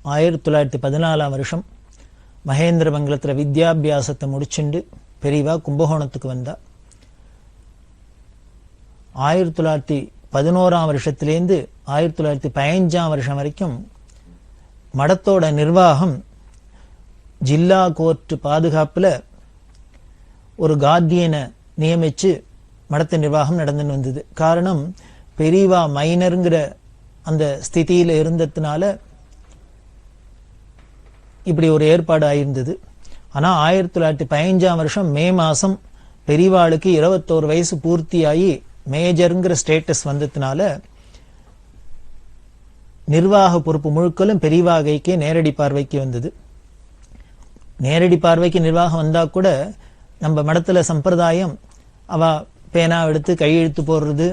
1914 வருஷம் மகேந்திரமங்கலத்தில் வித்யாபியாசத்தை முடிச்சுண்டு பெரியவா கும்பகோணத்துக்கு வந்தா. 1911 வருஷத்திலேருந்து 1915 வருஷம் வரைக்கும் மடத்தோட நிர்வாகம் ஜில்லா கோர்ட் பாதுகாப்புல ஒரு கார்டியனை நியமிச்சு மடத்த நிர்வாகம் நடந்துன்னு வந்தது. காரணம், பெரியவா மைனருங்கிற அந்த ஸ்திதியில இருந்ததுனால இப்படி ஒரு ஏற்பாடு ஆயிருந்தது. ஆனா 1915 வருஷம் மே மாசம் பெரியவாளுக்கு 21 வயசு பூர்த்தியாகி மேஜருங்கிற ஸ்டேட்டஸ் வந்ததுனால நிர்வாக பொறுப்பு முழுக்கலும் பெரியவா கைக்கே நேரடி பார்வைக்கு வந்தது. நேரடி பார்வைக்கு நிர்வாகம் வந்தா கூட நம்ம மடத்துல சம்பிரதாயம் அவ பேனா எடுத்து கையெழுத்து போடுறது,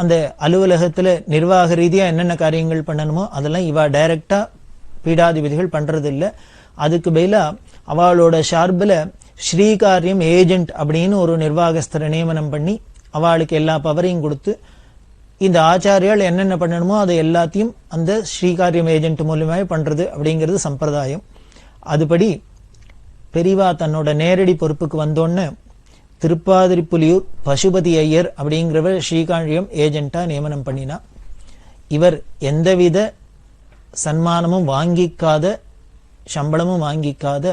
அந்த அலுவலகத்துல நிர்வாக ரீதியா என்னென்ன காரியங்கள் பண்ணணுமோ அதெல்லாம் இவா டைரக்டா பீடாதிபதிகள் பண்றது இல்லை. அதுக்கு பதிலா அவளோட ஷார்பில் ஸ்ரீகாரியம் ஏஜென்ட் அப்படின்னு ஒரு நிர்வாகஸ்தரை நியமனம் பண்ணி அவளுக்கு எல்லா பவரையும் கொடுத்து இந்த ஆச்சாரியால் என்னென்ன பண்ணணுமோ அதை எல்லாத்தையும் அந்த ஸ்ரீகாரியம் ஏஜென்ட் மூலமாக பண்றது அப்படிங்கிறது சம்பிரதாயம். அதுபடி பெரியவா தன்னோட நேரடி பொறுப்புக்கு வந்தோன்னு திருப்பாதிரிப்புலியூர் பசுபதி ஐயர் அப்படிங்கிறவர் ஸ்ரீகாரியம் ஏஜென்ட்டா நியமனம் பண்ணினா. இவர் எந்தவித சன்மானமும் வாங்கிக்காத, சம்பளமும் வாங்கிக்காத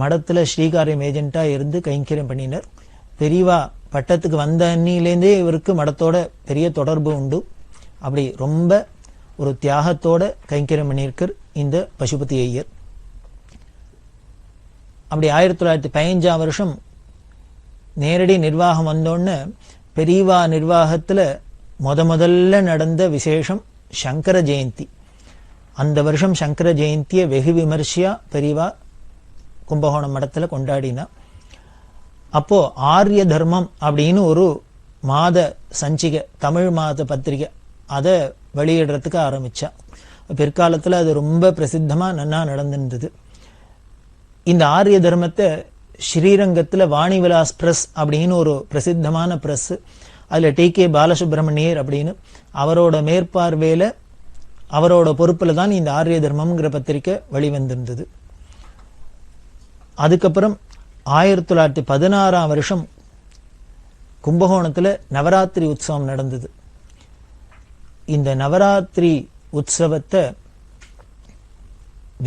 மடத்துல ஸ்ரீகாரியம் ஏஜென்ட்டா இருந்து கைங்கரியம் பண்ணினர். பெரியவா பட்டத்துக்கு வந்த அன்னிலேருந்தே இவருக்கு மடத்தோட பெரிய தொடர்பு உண்டு. அப்படி ரொம்ப ஒரு தியாகத்தோட கைங்கரியம் பண்ணியிருக்கார் இந்த பசுபதி ஐயர். அப்படி 1915 வருஷம் நேரடி நிர்வாகம் வந்தோன்னு பெரியவா நிர்வாகத்துல முதல்ல நடந்த விசேஷம் சங்கர ஜெயந்தி. அந்த வருஷம் சங்கர ஜெயந்தியை வெகு விமர்சையா பெரியவா கும்பகோணம் மடத்துல கொண்டாடினா. அப்போ ஆரிய தர்மம் அப்படின்னு ஒரு மாத சஞ்சிகை, தமிழ் மாத பத்திரிகை, அதை வெளியிடுறதுக்கு ஆரம்பிச்சா. பிற்காலத்துல அது ரொம்ப பிரசித்தமா நன்னா நடந்திருந்தது. இந்த ஆரிய தர்மத்தை ஸ்ரீரங்கத்துல வாணிவிலாஸ் பிரஸ் அப்படின்னு ஒரு பிரசித்தமான பிரஸ், அதுல டி.கே. பாலசுப்ரமணியர் அப்படின்னு அவரோட மேற்பார்வையில அவரோட பொறுப்புல தான் இந்த ஆரிய தர்மம்ங்கிற பத்திரிக்கை வெளிவந்திருந்தது. அதுக்கப்புறம் 1916 வருஷம் கும்பகோணத்துல நவராத்திரி உற்சவம் நடந்தது. இந்த நவராத்திரி உற்சவத்தை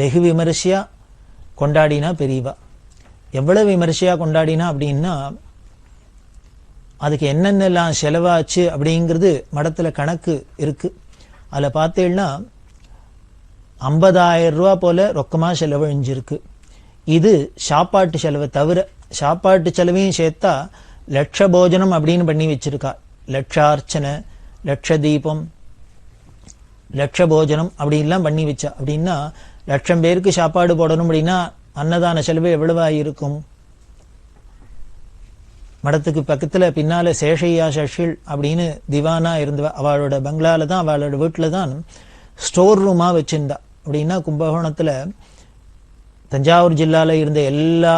வெகு விமர்சையா கொண்டாடினா பெரியவா. எவ்வளவு விமர்சையா கொண்டாடினா அப்படின்னா, அதுக்கு என்னென்னலாம் செலவாச்சு அப்படிங்கிறது மடத்துல கணக்கு இருக்கு. அதுல பார்த்தீங்கன்னா 50,000 ரூபா போல ரொக்கமா செலவழிஞ்சிருக்கு. இது சாப்பாட்டு செலவை தவிர, சாப்பாட்டு செலவையும் சேர்த்தா லட்ச போஜனம் அப்படின்னு பண்ணி வச்சிருக்கா. லட்சார்ச்சனை, லட்ச தீபம், லட்ச போஜனம் அப்படின்லாம் பண்ணி வச்சா. அப்படின்னா 1,00,000 பேருக்கு சாப்பாடு போடணும் அப்படின்னா அன்னதான செலவு எவ்வளவு ஆகியிருக்கும்? மடத்துக்கு பக்கத்துல பின்னால சேஷையா சஷில் அப்படின்னு திவானா இருந்தவ, அவளோட பங்களால தான், அவளோட வீட்டுல தான் ஸ்டோர் ரூமா வச்சிருந்தா. அப்படின்னா கும்பகோணத்துல தஞ்சாவூர் ஜில்லால இருந்த எல்லா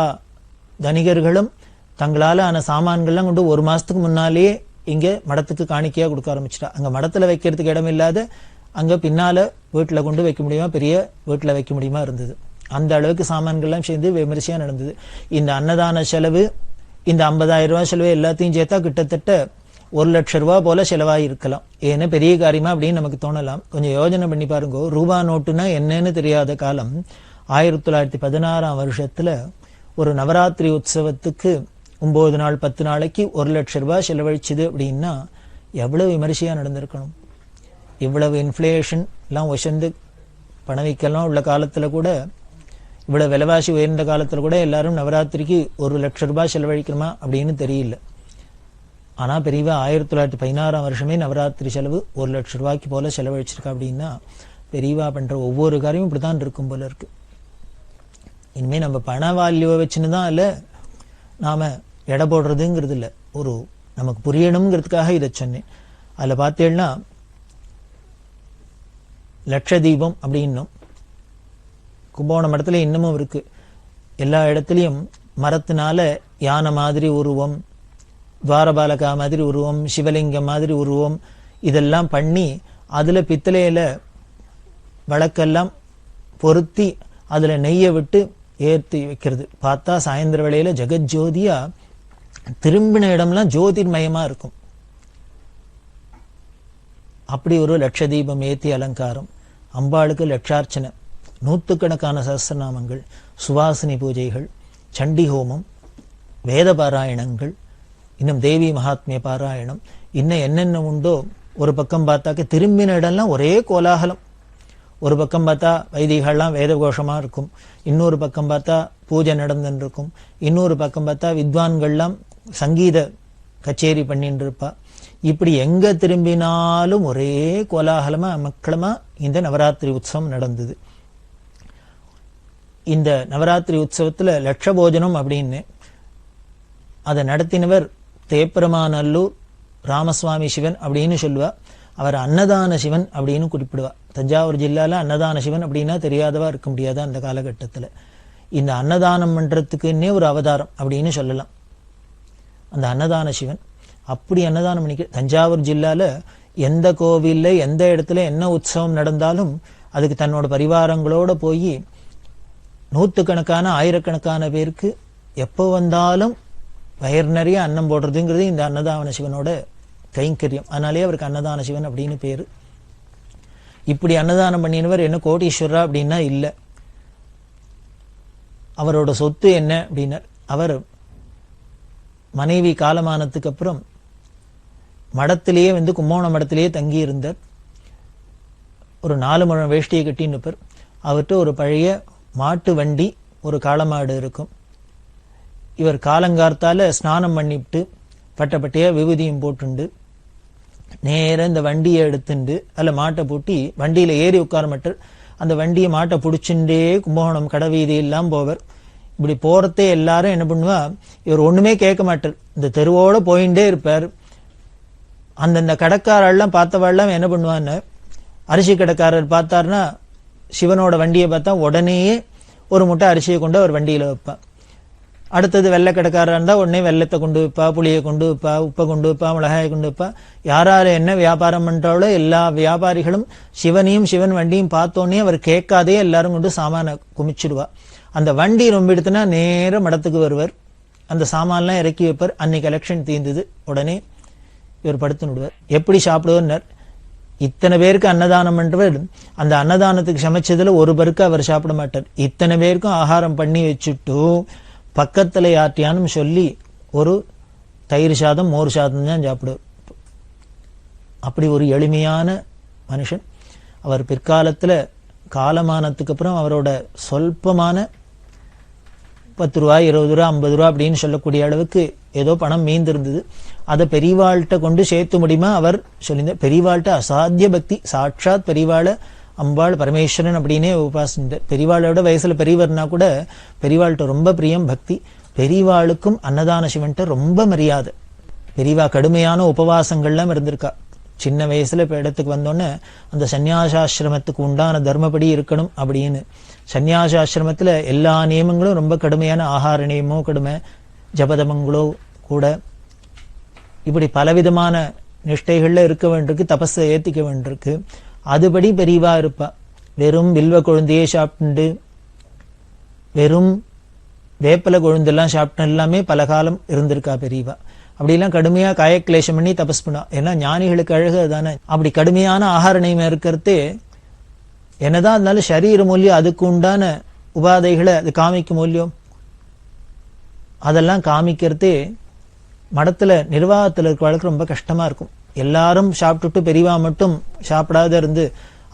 தனிகர்களும் தங்களால ஆன சாமான்கள்லாம் கொண்டு ஒரு மாசத்துக்கு முன்னாலேயே இங்க மடத்துக்கு காணிக்கையா கொடுக்க ஆரம்பிச்சிட்டா. அங்க மடத்துல வைக்கிறதுக்கு இடம் இல்லாத அங்க பின்னால வீட்டுல கொண்டு வைக்க முடியுமா, பெரிய வீட்டுல வைக்க முடியுமா இருந்தது. அந்த அளவுக்கு சாமான்கள்லாம் சேர்ந்து விமர்சையா நடந்தது. இந்த அன்னதான செலவு, இந்த 50,000 ரூபாய் செலவு எல்லாத்தையும் சேர்த்தா கிட்டத்தட்ட 1,00,000 ரூபா போல செலவாகி இருக்கலாம். ஏன்னா பெரிய காரியமா அப்படின்னு நமக்கு தோணலாம். கொஞ்சம் யோஜனை பண்ணி பாருங்க. ரூபா நோட்டுனா என்னன்னு தெரியாத காலம் 1916 வருஷத்துல ஒரு நவராத்திரி உற்சவத்துக்கு 9 நாள் 10 நாளைக்கு 1,00,000 ரூபாய் செலவழிச்சுது அப்படின்னா எவ்வளவு விமர்சையா நடந்திருக்கணும். இவ்வளவு இன்ஃப்ளேஷன் எல்லாம் உயர்ந்து பணவிக்கலாம் உள்ள காலத்துல கூட, இவ்வளவு விலைவாசி உயர்ந்த காலத்துல கூட எல்லாரும் நவராத்திரிக்கு 1,00,000 ரூபாய் செலவழிக்கணுமா அப்படின்னு தெரியல. ஆனா பெரியவா 1916 வருஷமே நவராத்திரி செலவு 1,00,000 ரூபாய்க்கு போல செலவழிச்சிருக்கா. அப்படின்னா பெரியவா பண்ற ஒவ்வொரு காரியமும் இப்படித்தான் இருக்கும் போல இருக்கு. இனிமே நம்ம பண வால்யூவை வச்சுன்னு தான் இல்ல நாம எடை போடுறதுங்கிறது இல்லை, ஒரு நமக்கு புரியணுங்கிறதுக்காக இதை சொன்னேன். அதுல பார்த்தேன்னா லட்சதீபம் அப்படின்னும் கும்பகோணம் மடத்துல இன்னமும் இருக்கு. எல்லா இடத்துலையும் மரத்தினால யானை மாதிரி உருவம், துவாரபாலகா மாதிரி உருவம், சிவலிங்கம் மாதிரி உருவம் இதெல்லாம் பண்ணி அதுல பித்தளையில விளக்கெல்லாம் பொருத்தி அதில் நெய்யை விட்டு ஏற்றி வைக்கிறது. பார்த்தா சாயந்தர வேளையில ஜெகஜோதியா திரும்பின இடம்லாம் ஜோதிர்மயமாக இருக்கும். அப்படி ஒரு லட்சதீபம் ஏற்றி அலங்காரம், அம்பாளுக்கு லட்சார்ச்சனை, நூற்றுக்கணக்கான சஹஸ்ரநாமங்கள், சுவாசினி பூஜைகள், சண்டி ஹோமம், வேத பாராயணங்கள், இன்னும் தேவி மகாத்மிய பாராயணம், இன்னும் என்னென்ன உண்டோ. ஒரு பக்கம் பார்த்தாக்க திரும்பின இடம்லாம் ஒரே கோலாகலம். ஒரு பக்கம் பார்த்தா வைதிகள்லாம் வேத கோஷமாக இருக்கும், இன்னொரு பக்கம் பார்த்தா பூஜை நடந்துன்னு இருக்கும், இன்னொரு பக்கம் பார்த்தா வித்வான்கள்லாம் சங்கீத கச்சேரி பண்ணிட்டு இருப்பா. இப்படி எங்க திரும்பினாலும் ஒரே கோலாகலமா மக்களமா இந்த நவராத்திரி உற்சவம் நடந்தது. இந்த நவராத்திரி உற்சவத்துல லட்ச போஜனம் அப்படின்னு அதை நடத்தினவர் தேப்பெருமாநல்லூர் ராமசுவாமி சிவன் அப்படின்னு சொல்லுவா. அவர் அன்னதான சிவன் அப்படின்னு குறிப்பிடுவா. தஞ்சாவூர் ஜில்லால அன்னதான சிவன் அப்படின்னா தெரியாதவா இருக்க முடியாது அந்த காலகட்டத்தில். இந்த அன்னதானம் பண்றதுக்குன்னே ஒரு அவதாரம் அப்படின்னு சொல்லலாம் அந்த அன்னதான சிவன். அப்படி அன்னதானம் பண்ணிக்க தஞ்சாவூர் ஜில்லால எந்த கோவில்ல எந்த இடத்துல என்ன உற்சவம் நடந்தாலும் அதுக்கு தன்னோட பரிவாரங்களோட போய் நூற்றுக்கணக்கான ஆயிரக்கணக்கான பேருக்கு எப்போ வந்தாலும் வயிறு நிறைய அன்னம் போடுறதுங்கிறது இந்த அன்னதான சிவனோட கைங்கரியம். அதனாலே அவருக்கு அன்னதான சிவன் அப்படின்னு பேரு. இப்படி அன்னதானம் பண்ணினவர் என்ன கோடீஸ்வரா அப்படின்னா இல்லை. அவரோட சொத்து என்ன அப்படின்னா, அவர் மனைவி காலமானதுக்கு அப்புறம் மடத்திலேயே கும்போண மடத்திலேயே தங்கி இருந்தார். ஒரு 4 முழம் வேஷ்டியை கட்டின்னு அவர்கிட்ட ஒரு பழைய மாட்டு வண்டி, ஒரு காளமாடு இருக்கும். இவர் காலங்கார்த்தால ஸ்நானம் பண்ணிவிட்டு பட்டப்பட்டையா விபூதியும் போட்டுண்டு நேரம் இந்த வண்டியை எடுத்துண்டு அதில் மாட்டை பூட்டி வண்டியில ஏறி உட்கார மாட்டார். அந்த வண்டியை மாட்டை பிடிச்சுட்டே கும்பகோணம் கடவீதி எல்லாம் போவர். இப்படி போறதே எல்லாரும் என்ன பண்ணுவா, இவர் ஒண்ணுமே கேட்க மாட்டார், இந்த தெருவோட போயிட்டே இருப்பார். அந்தந்த கடைக்காரெல்லாம் பார்த்தவாள்லாம் என்ன பண்ணுவான்னு, அரிசி கடைக்காரர் பார்த்தாருன்னா சிவனோட வண்டியை பார்த்தா உடனேயே ஒரு முட்டை அரிசியை கொண்டு அவர் வண்டியில வைப்பா. அடுத்தது வெள்ளை கடைக்காரா இருந்தா உடனே வெள்ளத்தை கொண்டு வைப்பா, புளியை கொண்டு வைப்பா, உப்பை கொண்டு வைப்பா, மிளகாயை கொண்டு வைப்பா. யாராரு என்ன வியாபாரம் பண்றாலோ எல்லா வியாபாரிகளும் சிவனையும் சிவன் வண்டியும் பார்த்தோன்னே அவர் கேட்காதே எல்லாரும் கொண்டு சாமான குமிச்சிடுவா. அந்த வண்டி ரொம்ப எடுத்துனா நேர மடத்துக்கு வருவர், அந்த சாமான்லாம் இறக்கி வைப்பார். அன்னைக்கு எலெக்ஷன் தீர்ந்தது, உடனே இவர் படுத்து விடுவார். எப்படி சாப்பிடுவார், இத்தனை பேருக்கு அன்னதானம் பண்றவர் அந்த அன்னதானத்துக்கு சமைச்சதுல ஒரு பருக்கு அவர் சாப்பிட மாட்டார். இத்தனை பேருக்கும் ஆகாரம் பண்ணி வச்சுட்டு பக்கத்துல யார்ட்டியானும் சொல்லி ஒரு தயிர் சாதம் மோர் சாதம் தான் சாப்பிடுவார். அப்படி ஒரு எளிமையான மனுஷன். அவர் பிற்காலத்துல காலமானத்துக்கு அப்புறம் அவரோட சொல்பமான 10 ரூபாய் 20 ரூபா 50 ரூபா அப்படின்னு சொல்லக்கூடிய அளவுக்கு ஏதோ பணம் மீந்திருந்தது. அதை பெரியவாள்கிட்ட கொண்டு சேர்த்து முடியுமா அவர் சொல்லியிருந்தார். பெரியவாள்கிட்ட அசாத்திய பக்தி, சாட்சாத் பெரியவாளை அம்பாள் பரமேஸ்வரன் அப்படின்னே உபாசிந்தார். பெரியவாளோட வயசுல பெரியவர்னா கூட பெரியவாள்கிட்ட ரொம்ப பிரியம் பக்தி. பெரியவாளுக்கும் அன்னதான சிவன்கிட்ட ரொம்ப மரியாதை. பெரியவா கடுமையான உபவாசங்கள்லாம் இருந்திருக்கா. சின்ன வயசுல இப்ப இடத்துக்கு வந்தோன்னே அந்த சன்னியாசாசிரமத்துக்கு உண்டான தர்மப்படி இருக்கணும் அப்படின்னு. சன்னியாசாசிரமத்துல எல்லா நியமங்களும் ரொம்ப கடுமையான, ஆகார நியமோ கடுமை, ஜபதமங்களோ கூட, இப்படி பலவிதமான நிஷ்டைகள்ல இருக்க வேண்டியிருக்கு, தபஸை ஏத்திக்க வேண்டியிருக்கு. அதுபடி பெரியவா இருப்பா. வெறும் வில்வ கொழுந்தையே சாப்பிட்டு வெறும் வேப்பலை கொழுந்தெல்லாம் சாப்பிட்டு எல்லாமே பல காலம் இருந்திருக்கா பெரியவா. அப்படிலாம் கடுமையா காயக்லேஷம் பண்ணி தபஸ் பண்ணா. ஏன்னா ஞானிகளுக்கு அழகு தானே. அப்படி கடுமையான ஆகார நியமம் இருக்கிறது என்னதான் இருந்தாலும் சரீர மூலியம் அதுக்கு உண்டான உபாதைகளை அது காமிக்கும் மூலியம். அதெல்லாம் காமிக்கிறதே மடத்துல நிர்வாகத்துல இருக்கிறவளுக்கு ரொம்ப கஷ்டமா இருக்கும். எல்லாரும் சாப்பிட்டுட்டு பெரியவா மட்டும் சாப்பிடாத இருந்து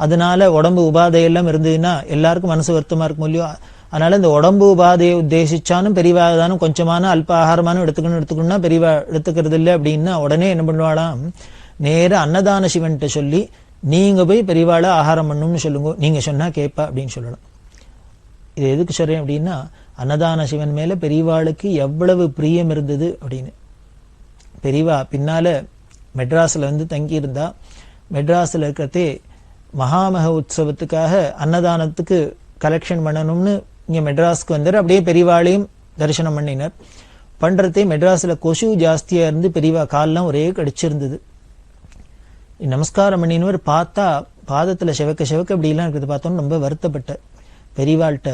அதனால உடம்பு உபாதையெல்லாம் இருந்ததுன்னா எல்லாருக்கும் மனசு வருத்தமா இருக்கும் இல்லையோ. அதனால இந்த உடம்பு உபாதையை உத்தேசிச்சாலும் பெரியவா தானும் கொஞ்சமான அல்ப ஆகாரமானும் எடுத்துக்கணும்னா பெரியவா எடுத்துக்கிறது இல்லை அப்படின்னா உடனே என்ன பண்ணுவாளாம், நேர அன்னதான சிவன்கிட்ட சொல்லி நீங்க போய் பெரியவாளை ஆகாரம் பண்ணணும்னு சொல்லுங்க, நீங்க சொன்னா கேட்பா அப்படின்னு சொல்லணும். இது எதுக்கு சொல்றேன் அப்படின்னா, அன்னதான சிவன் மேல பெரியவாளுக்கு எவ்வளவு பிரியம் இருந்தது அப்படின்னு. பெரியவா பின்னால மெட்ராஸ்ல தங்கி இருந்தா. மெட்ராஸ்ல இருக்கிறதே மகாமக உற்சவத்துக்காக அன்னதானத்துக்கு கலெக்ஷன் பண்ணணும்னு இங்க மெட்ராஸ்க்கு வந்தார். அப்படியே பெரியவாளையும் தரிசனம் பண்ணினார். பண்றதே மெட்ராஸ்ல கொசு ஜாஸ்தியா இருந்து பெரியவா கால்லாம் ஒரே கடிச்சிருந்தது. நமஸ்காரம் பண்ணினவர் பார்த்தா பாதத்துல செவக்க செவக்க இப்படிலாம் இருக்கிறது பார்த்தோன்னு ரொம்ப வருத்தப்பட்ட பெரியவாள்கிட்ட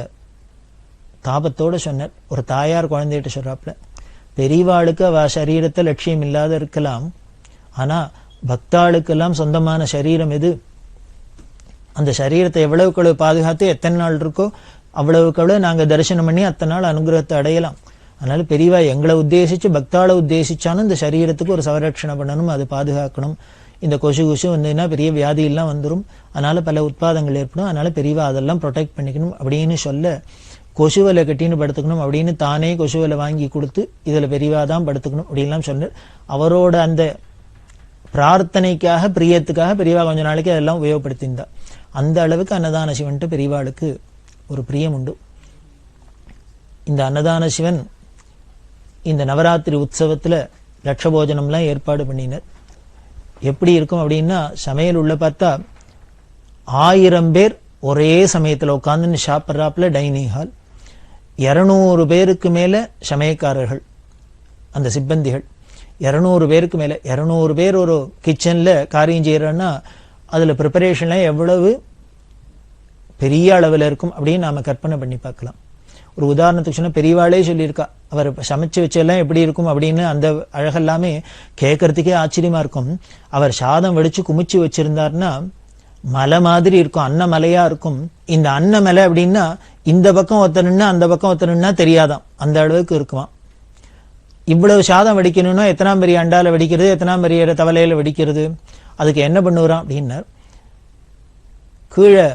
தாபத்தோட சொன்னார். ஒரு தாயார் குழந்தைகிட்ட சொல்றாப்புல, பெரியவாளுக்கு அவ சரீரத்தை லட்சியம் இல்லாத இருக்கலாம், ஆனா பக்தாளுக்கெல்லாம் சொந்தமான சரீரம் எது? அந்த சரீரத்தை எவ்வளவுக்கு எவ்வளவு பாதுகாத்து எத்தனை நாள் இருக்கோ அவ்வளவுக்கு அவ்வளவு நாங்க தரிசனம் பண்ணி அத்தனை நாள் அனுகிரகத்தை அடையலாம். அதனால பெரியவா எங்களை உத்தேசிச்சு பக்தாளை உத்தேசிச்சாலும் இந்த சரீரத்துக்கு ஒரு சவரட்சணை பண்ணணும், அது பாதுகாக்கணும். இந்த கொசு வந்ததுன்னா பெரிய வியாதி எல்லாம் வந்துடும், அதனால பல உட்பாதங்கள் ஏற்படும், அதனால பெரியவா அதெல்லாம் ப்ரொடெக்ட் பண்ணிக்கணும் அப்படின்னு சொல்ல, கொசுவலை கட்டின்னு படுத்துக்கணும் அப்படின்னு தானே கொசுவலை வாங்கி கொடுத்து இதுல பெரியவா தான் படுத்துக்கணும் அப்படின்லாம் சொன்னார். அவரோட அந்த பிரார்த்தனைக்காக பிரியத்துக்காக பெரியவா கொஞ்ச நாளைக்கு அதெல்லாம் உபயோகப்படுத்தியிருந்தா. அந்த அளவுக்கு அன்னதான சிவன்ட்டு பெரியவாளுக்கு ஒரு பிரியம் உண்டு. இந்த அன்னதான சிவன் இந்த நவராத்திரி உற்சவத்துல லட்சபோஜனம்லாம் ஏற்பாடு பண்ணினர். எப்படி இருக்கும் அப்படின்னா, சமையல் உள்ள பார்த்தா 1000 பேர் ஒரே சமயத்துல உட்கார்ந்து சாப்பிட்றாப்புல டைனிங் ஹால், 200 பேருக்கு மேல சமயக்காரர்கள், அந்த சிப்பந்திகள் 200 பேருக்கு மேல. 200 பேர் ஒரு கிச்சன்ல காரியம் செய்யறோன்னா அதுல ப்ரிப்பரேஷன்லாம் எவ்வளவு பெரிய அளவில் இருக்கும் அப்படின்னு நாம கற்பனை பண்ணி பார்க்கலாம். ஒரு உதாரணத்துக்கு சொன்னா, பெரியவாளே சொல்லியிருக்கா, அவர் சமைச்சு வச்செல்லாம் எப்படி இருக்கும் அப்படின்னு. அந்த அழகெல்லாமே கேட்கறதுக்கே ஆச்சரியமா இருக்கும். அவர் சாதம் வடிச்சு குமிச்சு வச்சிருந்தார்னா மலை மாதிரி இருக்கும், அன்னமலையா இருக்கும். இந்த அன்னமலை அப்படின்னா இந்த பக்கம் ஒத்தனுன்னா அந்த பக்கம் ஒத்தனுன்னா தெரியாதான், அந்த அளவுக்கு இருக்குமா. இவ்வளவு சாதம் வடிக்கணும்னா எத்தனாம் பெரிய அண்டால வடிக்கிறது, எத்தனாம் பெரிய தவலையில வடிக்கிறது. அதுக்கு என்ன பண்ணுறான் அப்படின்னா, கீழே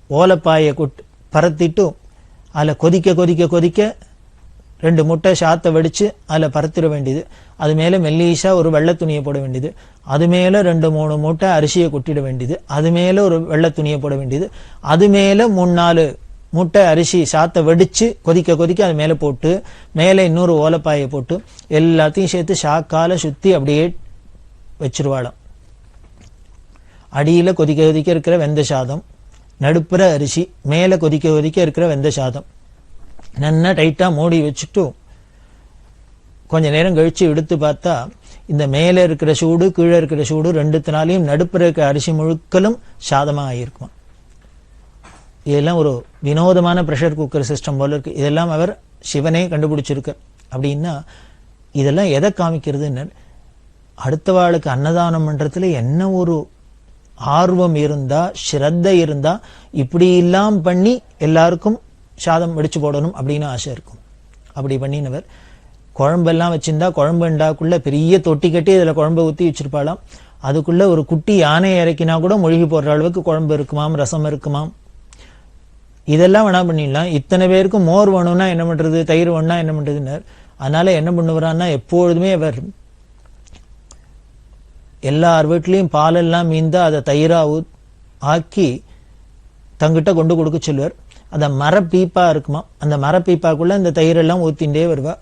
ஓலப்பாயை பரத்திட்டு அதில் கொதிக்க கொதிக்க கொதிக்க 2 முட்டை சாத்தை வடிச்சு அதில் பரத்திட வேண்டியது. அது மேலே மெல்லீஷா ஒரு வெள்ளை துணியை போட வேண்டியது. அது மேலே 2-3 மூட்டை அரிசியை கொட்டிட வேண்டியது. அது மேலே ஒரு வெள்ளை துணியை போட வேண்டியது. அது மேலே 3-4 முட்டை அரிசி சாத்தை வடிச்சு கொதிக்க கொதிக்க அது மேலே போட்டு மேலே இன்னொரு ஓலப்பாயை போட்டு எல்லாத்தையும் சேர்த்து சாக்கால சுத்தி அப்படியே வச்சிருவாளாம். அடியில கொதிக்க கொதிக்க இருக்கிற வெந்த சாதம், நடுப்புற அரிசி, மேல கொதிக்க கொதிக்க இருக்கிற வெந்த சாதம் நல்லா டைட்டா மூடி வச்சுட்டு கொஞ்ச நேரம் கழிச்சு எடுத்து பார்த்தா இந்த மேல இருக்கிற சூடு கீழே இருக்கிற சூடு ரெண்டுத்தினாலையும் நடுப்புற இருக்கிற அரிசி முழுக்கலும் சாதமா ஆகியிருக்குமா. இதெல்லாம் ஒரு வினோதமான ப்ரெஷர் குக்கர் சிஸ்டம் போல இருக்கு. இதெல்லாம் அவர் சிவனே கண்டுபிடிச்சிருக்க. அப்படின்னா இதெல்லாம் எதை காமிக்கிறதுன்னு, அடுத்த வாளுக்கு அன்னதானம் பண்றதுல என்ன ஒரு ஆர்வம் இருந்தா, ஸ்ரத்தை இருந்தா, இப்படி எல்லாம் பண்ணி எல்லாருக்கும் சாதம் வடிச்சு போடணும் அப்படின்னு ஆசை இருக்கும். அப்படி பண்ணினவர் குழம்பெல்லாம் வச்சிருந்தா குழம்பு இண்டாக்குள்ள பெரிய தொட்டி கட்டி இதுல குழம்பை ஊற்றி வச்சிருப்பாளாம். அதுக்குள்ள ஒரு குட்டி யானை இறக்கினா கூட மொழிகி போடுற அளவுக்கு குழம்பு இருக்குமாம், ரசம் இருக்குமாம். இதெல்லாம் வேணா பண்ணிடலாம். இத்தனை பேருக்கு மோர் வேணும்னா என்ன பண்றது, தயிர் வேணும்னா என்ன பண்றதுன்னு. அதனால என்ன பண்ணுவாரான்னா, எப்பொழுதுமே அவர் எல்லார் வீட்லையும் பாலெல்லாம் மீந்தா அதை தயிரா ஆக்கி தங்கிட்ட கொண்டு கொடுக்க சொல்லுவார். அந்த மரப்பீப்பா இருக்குமா, அந்த மரப்பீப்பாக்குள்ள இந்த தயிரெல்லாம் ஊத்திண்டே வருவா.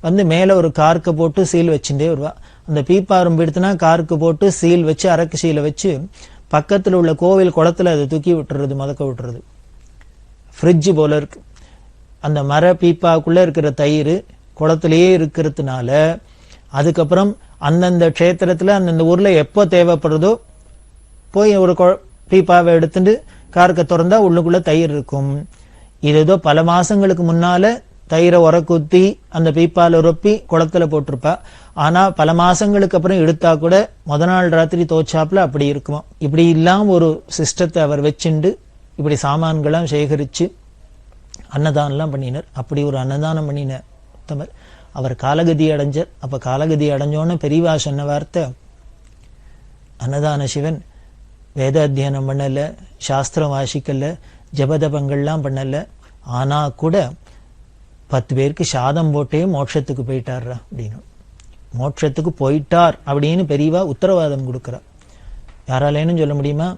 வந்து மேல ஒரு கார்க்கு போட்டு சீல் வச்சுட்டே வருவா. அந்த பீப்பா ரொம்ப எடுத்துனா கார்க்கு போட்டு சீல் வச்சு அரக்கு சீலை வச்சு பக்கத்துல உள்ள கோவில் குளத்துல அதை தூக்கி விட்டுறது, மதக்க விட்டுறது. ஃப்ரிட்ஜ் போல இருக்கு. அந்த மர பீப்பாக்குள்ள இருக்கிற தயிர் குளத்திலேயே இருக்கிறதுனால அதுக்கப்புறம் அந்தந்த க்ஷேத்திரத்துல அந்தந்த ஊர்ல எப்போ தேவைப்படுறதோ போய் ஒரு பீப்பாவை எடுத்துட்டு கார்க்க திறந்தா உள்ளுக்குள்ள தயிர் இருக்கும். இது ஏதோ பல மாசங்களுக்கு முன்னால தயிரை உரக்குத்தி அந்த பீப்பால ரொப்பி குளத்துல போட்டிருப்பா. ஆனா பல மாசங்களுக்கு அப்புறம் எடுத்தா கூட முத நாள் ராத்திரி தோச்சாப்புல அப்படி இருக்குமா. இப்படி இல்லாம ஒரு சிஸ்டத்தை அவர் வச்சுண்டு இப்படி சாமான்களாம் சேகரிச்சு அன்னதானம்லாம் பண்ணினார். அப்படி ஒரு அன்னதானம் பண்ணின உத்தமர். அவர் காலகதி அடைஞ்சார். அப்ப காலகதி அடைஞ்சோன்னு பெரியவா சொன்ன வார்த்தை, அன்னதான சிவன் வேத அத்தியனம் பண்ணல, சாஸ்திரம் வாசிக்கல, ஜபதபங்கள்லாம் பண்ணல, ஆனா கூட 10 பேருக்கு சாதம் போட்டே மோட்சத்துக்கு போயிட்டார்ரா அப்படின்னு. மோட்சத்துக்கு போயிட்டார் அப்படின்னு பெரியவா உத்தரவாதம் கொடுக்கிறார். யாராலேன்னு சொல்ல முடியுமா?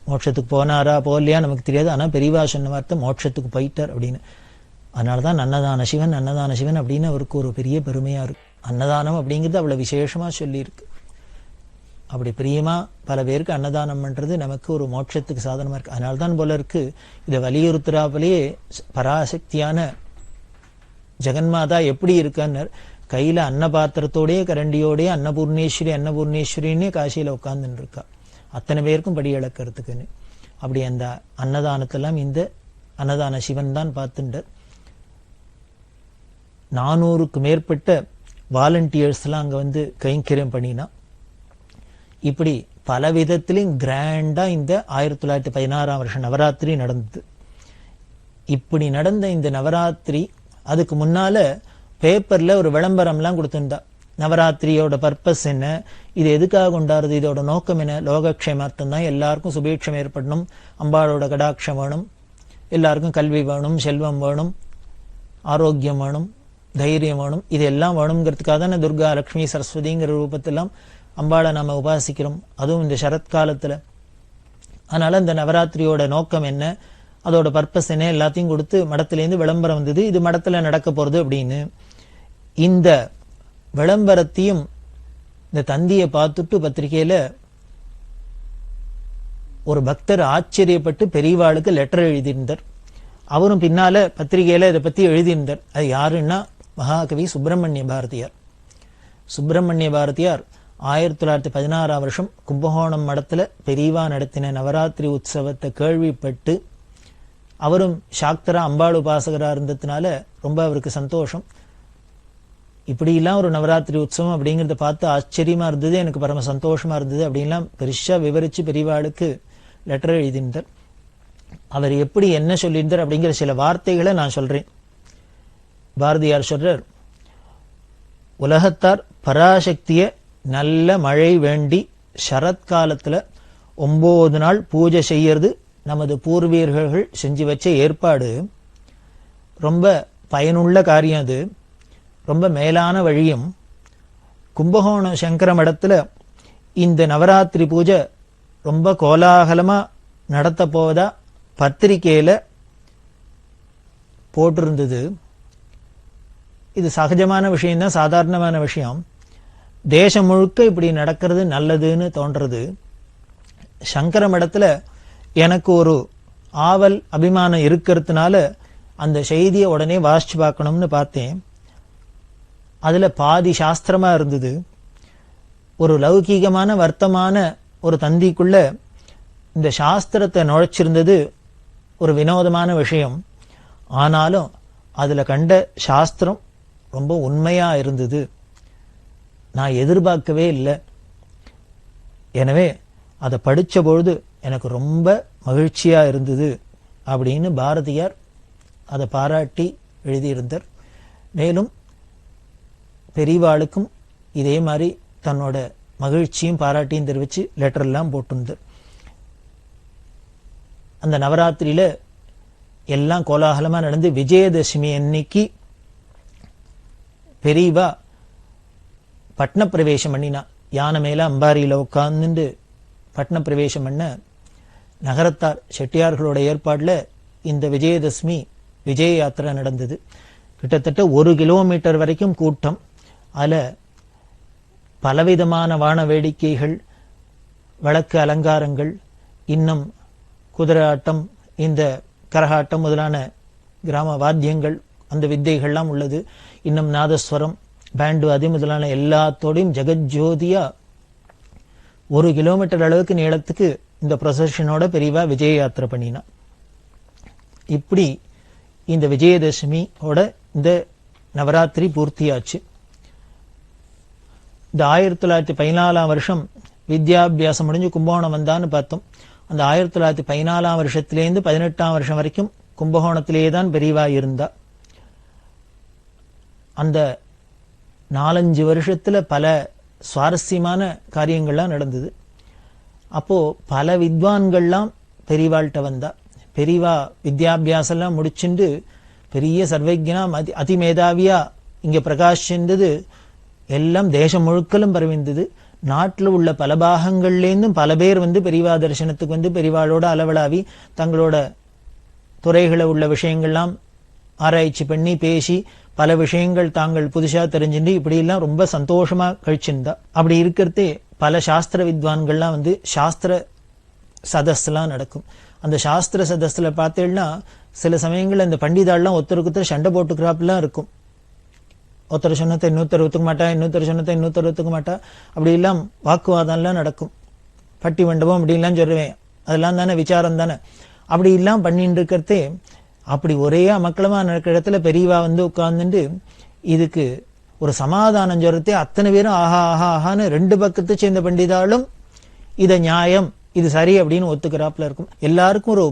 மோட்சத்துக்கு போனாரா போகலையா நமக்கு தெரியாது. ஆனா பெரியவா சொன்ன வார்த்தை மோட்சத்துக்கு போயிட்டார் அப்படின்னு. அதனாலதான் அன்னதான சிவன் அன்னதான சிவன் அப்படின்னு அவருக்கு ஒரு பெரிய பெருமையா இருக்கு. அன்னதானம் அப்படிங்கிறது அவ்வளவு விசேஷமா சொல்லியிருக்கு. அப்படி பிரியமா பல பேருக்கு அன்னதானம் பண்றது நமக்கு ஒரு மோட்சத்துக்கு சாதனமா இருக்கு. அதனால்தான் போல இருக்கு இதை வலியுறுத்துறாப்பலேயே பராசக்தியான ஜெகன்மாதா எப்படி இருக்கான்னு கையில அன்ன பாத்திரத்தோடய கரண்டியோடய அன்னபூர்ணேஸ்வரி அன்னபூர்ணேஸ்வரின்னே காசியில உட்கார்ந்துட்டு இருக்கா. அத்தனை பேருக்கும் படி இழக்கிறதுக்குன்னு. அப்படி அந்த அன்னதானத்தெல்லாம் இந்த அன்னதான சிவன் தான் பார்த்துட்டார். 400க்கு மேற்பட்ட வாலண்டியர்ஸ்லாம் அங்கே வந்து கைங்கரியம் பண்ணினா. இப்படி பல விதத்திலையும் கிராண்டா இந்த 1916ஆம் வருஷம் நவராத்திரி நடந்தது. இப்படி நடந்த இந்த நவராத்திரி, அதுக்கு முன்னால பேப்பர்ல ஒரு விளம்பரம்லாம் கொடுத்துருந்தா. நவராத்திரியோட பர்பஸ் என்ன, இது எதுக்காக கொண்டாடுறது, இதோட நோக்கம் என்ன, லோகக்ஷேமார்த்தம் தான், எல்லாருக்கும் சுபீட்சம் ஏற்படணும், அம்பாளோட கடாட்சம் வேணும், எல்லாருக்கும் கல்வி வேணும், செல்வம் வேணும், ஆரோக்கியம் வேணும், தைரியம் வேணும், இது எல்லாம் வேணுங்கிறதுக்காக தானே துர்கா லக்ஷ்மி சரஸ்வதிங்கிற ரூபத்தெல்லாம் அம்பாளை நாம உபாசிக்கிறோம், அதுவும் இந்த சரத்காலத்துல. அதனால இந்த நவராத்திரியோட நோக்கம் என்ன, அதோட பர்பஸ் என்ன, எல்லாத்தையும் கொடுத்து மடத்திலேருந்து விளம்பரம் வந்தது, இது மடத்துல நடக்க போறது அப்படின்னு. இந்த விளம்பரத்தையும் இந்த தந்தியை பார்த்துட்டு பத்திரிகையில ஒரு பக்தர் ஆச்சரியப்பட்டு பெரியவாளுக்கு லெட்டர் எழுதியிருந்தார். அவரும் பின்னால பத்திரிகையில இதை பத்தி எழுதியிருந்தார். அது யாருன்னா மகாகவி சுப்பிரமணிய பாரதியார். சுப்பிரமணிய பாரதியார் 1916ஆம் வருஷம் கும்பகோணம் மடத்துல பெரியவா நடத்தின நவராத்திரி உற்சவத்தை கேள்விப்பட்டு, அவரும் சாக்தரா அம்பாள் உபாசகரா இருந்ததுனால ரொம்ப அவருக்கு சந்தோஷம். இப்படிலாம் ஒரு நவராத்திரி உற்சவம் அப்படிங்கிறத பார்த்து ஆச்சரியமா இருந்தது, எனக்கு பரம சந்தோஷமா இருந்தது அப்படின்லாம் பெருசா விவரிச்சு பெரியவாளுக்கு லெட்டர் எழுதியிருந்தார். அவர் எப்படி என்ன சொல்லியிருந்தார் அப்படிங்கிற சில வார்த்தைகளை நான் சொல்றேன். பாரதியார் சொல்றார், உலகத்தார் பராசக்திய நல்ல மழை வேண்டி சரத்காலத்துல 9 நாள் பூஜை செய்யறது நமது பூர்வீகர்கள் செஞ்சு வச்ச ஏற்பாடு. ரொம்ப பயனுள்ள காரியம் அது, ரொம்ப மேலான வழியும். கும்பகோணம் சங்கர மடத்துல இந்த நவராத்திரி பூஜை ரொம்ப கோலாகலமா நடத்த போவதா பத்திரிகையில போட்டிருந்தது. இது சகஜமான விஷயம்தான், சாதாரணமான விஷயம். தேசம் முழுக்க இப்படி நடக்கிறது நல்லதுன்னு தோன்றது. சங்கர மடத்துல எனக்கு ஒரு ஆவல் அபிமானம் இருக்கிறதுனால அந்த செய்தியை உடனே வாசிச்சு பார்க்கணும்னு பார்த்தேன். அதுல பாதி சாஸ்திரமா இருந்தது. ஒரு லௌகீகமான வர்த்தமான ஒரு தந்திக்குள்ள இந்த சாஸ்திரத்தை நுழைச்சிருந்தது ஒரு வினோதமான விஷயம். ஆனாலும் அதுல கண்ட சாஸ்திரம் ரொம்ப உண்மையா இருந்தது. நான் எதிர்பார்க்கவே இல்லை. எனவே அதை படிச்ச பொழுது எனக்கு ரொம்ப மகிழ்ச்சியா இருந்தது அப்படின்னு பாரதியார் அதை பாராட்டி எழுதியிருந்தார். மேலும் பெரியவாளுக்கும் இதே மாதிரி தன்னோட மகிழ்ச்சியும் பாராட்டியும் தெரிவிச்சு லெட்டர் எல்லாம் போட்டிருந்தார். அந்த நவராத்திரியில எல்லாம் கோலாகலமா நடந்து விஜயதசமி அன்னைக்கு பெரியவா பட்ன பிரவேசம் பண்ணினா. யானை மேல அம்பாரியில உட்கார்ந்து பட்ன பிரவேசம் பண்ண நகரத்தார் செட்டியார்களோட ஏற்பாடுல இந்த விஜயதசமி விஜய யாத்திரை நடந்தது. கிட்டத்தட்ட 1 கிலோமீட்டர் வரைக்கும் கூட்டம். அதுல பலவிதமான வான வேடிக்கைகள், விளக்கு அலங்காரங்கள், இன்னும் குதிரை ஆட்டம், இந்த கரகாட்டம் முதலான கிராம வாத்தியங்கள், அந்த வித்தைகள்லாம் உள்ளது. இன்னும் நாதஸ்வரம், பேண்டு, அது முதலான எல்லாத்தோடையும் ஜெகஜோதியா 1 கிலோமீட்டர் அளவுக்கு நீளத்துக்கு இந்த ப்ரொசஷனோட பெரியவா விஜய யாத்திரை பண்ணினா. இப்படி இந்த விஜயதசமியோட இந்த நவராத்திரி பூர்த்தியாச்சு. இந்த 1914ஆம் வருஷம் வித்யாபியாசம் முடிஞ்சு கும்பகோணம் வந்தான்னு பார்த்தோம். அந்த 1914ஆம் வருஷத்திலேருந்து 18ஆம் வருஷம் வரைக்கும் கும்பகோணத்திலேயே தான் பெரியவா இருந்தா. அந்த 4-5 வருஷத்துல பல சுவாரஸ்யமான காரியங்கள்லாம் நடந்தது. அப்போ பல வித்வான்கள்லாம் பெரியவாள்கிட்ட வந்தா. பெரியவா வித்யாபியாசம்லாம் முடிச்சுண்டு பெரிய சர்வஜனா அதிமேதாவியா இங்க பிரகாஷிந்தது. எல்லாம் தேசம் முழுக்கலும் பரவிந்தது. நாட்டில் உள்ள பல பாகங்கள்லேருந்தும் பல பேர் வந்து பெரியவா தரிசனத்துக்கு வந்து பெரியவாளோட அளவலாவி தங்களோட துறைகளை உள்ள விஷயங்கள்லாம் ஆராய்ச்சி பண்ணி பேசி பல விஷயங்கள் தாங்கள் புதுசா தெரிஞ்சுட்டு இப்படி எல்லாம் ரொம்ப சந்தோஷமா கழிச்சிருந்தா. அப்படி இருக்கிறதே பல சாஸ்திர வித்வான்கள்லாம் வந்து சாஸ்திர சதஸ்லாம் நடக்கும். அந்த சாஸ்திர சதஸ்ல பார்த்தேன்னா சில சமயங்கள்ல இந்த பண்டிதாள்லாம் ஒருத்தருக்கு ஒருத்தர் சண்டை போட்டுக்கிறாப்புலாம் இருக்கும். ஒருத்தர் சொன்னதை இன்னொருத்தர் ஒத்துக்க மாட்டா, இன்னொருத்தர் சொன்னதை இன்னொருத்தர் ஒத்துக்க மாட்டா, அப்படி எல்லாம் வாக்குவாதம்லாம் நடக்கும். பட்டி மண்டபம் அப்படின்லாம் சொல்லுவேன், அதெல்லாம் தானே விசாரம் தானே. அப்படி எல்லாம் பண்ணிட்டு இருக்கிறதே அப்படி ஒரே அமக்களமா நடக்கிற இடத்துல பெரியவா வந்து உட்கார்ந்துட்டு இதுக்கு ஒரு சமாதானம் சொல்றதே அத்தனை பேரும் ஆஹா ஆஹா ஆஹான்னு ரெண்டு பக்கத்தை சேர்ந்த பண்டிதாலும் இதை நியாயம், இது சரி அப்படின்னு ஒத்துக்கிறாப்புல இருக்கும். எல்லாருக்கும் ஒரு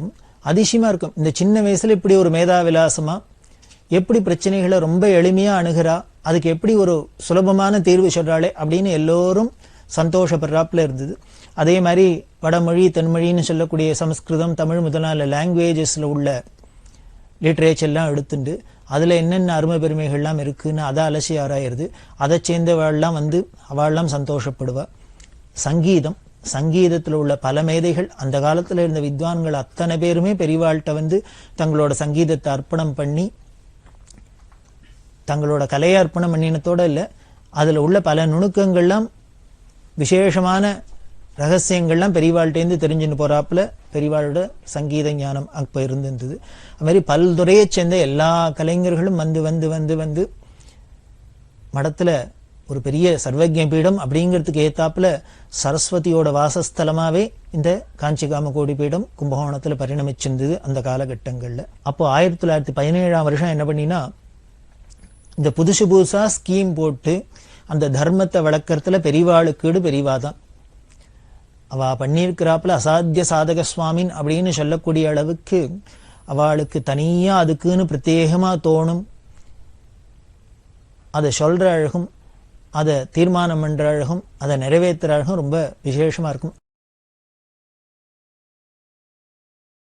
அதிசயமா இருக்கும், இந்த சின்ன வயசுல இப்படி ஒரு மேதாவிலாசமா எப்படி பிரச்சனைகளை ரொம்ப எளிமையா அணுகிறா, அதுக்கு எப்படி ஒரு சுலபமான தீர்வு சொல்றாளே அப்படின்னு எல்லோரும் சந்தோஷப்படுறாப்புல இருந்தது. அதே மாதிரி வடமொழி தென்மொழின்னு சொல்லக்கூடிய சமஸ்கிருதம் தமிழ் முதலான லாங்குவேஜஸ்ல உள்ள லிட்ரேச்சர்லாம் எடுத்துட்டு அதுல என்னென்ன அருமை பெருமைகள்லாம் இருக்குன்னு அதை அலசி ஆராயிருது. அதை சேர்ந்தவாள்லாம் வந்து அவள்லாம் சந்தோஷப்படுவா. சங்கீதம், சங்கீதத்தில் உள்ள பல மேதைகள், அந்த காலத்துல இருந்த வித்வான்கள் அத்தனை பேருமே பெரியவாள்கிட்ட வந்து தங்களோட சங்கீதத்தை அர்ப்பணம் பண்ணி தங்களோட கலையை அர்ப்பணம் பண்ணினத்தோட இல்லை, அதுல உள்ள பல நுணுக்கங்கள்லாம் விசேஷமான ரகசியங்கள்லாம் பெரியவாள்கிட்டேருந்து தெரிஞ்சுன்னு போறாப்புல பெரியவாளோட சங்கீத ஞானம் அப்போ இருந்திருந்தது. அது மாதிரி பல்துறையை சேர்ந்த எல்லா கலைஞர்களும் வந்து வந்து வந்து வந்து மடத்துல ஒரு பெரிய சர்வஜ்ஞ பீடம் அப்படிங்கிறதுக்கு ஏத்தாப்புல சரஸ்வதியோட வாசஸ்தலமாவே இந்த காஞ்சி காமகோடி பீடம் கும்பகோணத்துல பரிணமிச்சிருந்தது அந்த காலகட்டங்கள்ல. அப்போ 1917ஆம் வருஷம் என்ன பண்ணினா, இந்த புதுசா ஸ்கீம் போட்டு அந்த தர்மத்தை வளர்க்கறதுல பெரியவாளுக்கீடு பெரியவாதான். அவ பண்ணியிருக்கிறாப்புல அசாத்திய சாதக சுவாமின் அப்படின்னு சொல்லக்கூடிய அளவுக்கு அவளுக்கு தனியா அதுக்குன்னு பிரத்யேகமா தோணும். அதை சொல்ற அழகும், அதை தீர்மானம் பண்ற அழகும், அதை நிறைவேற்றுற அழகும் ரொம்ப விசேஷமா இருக்கும்.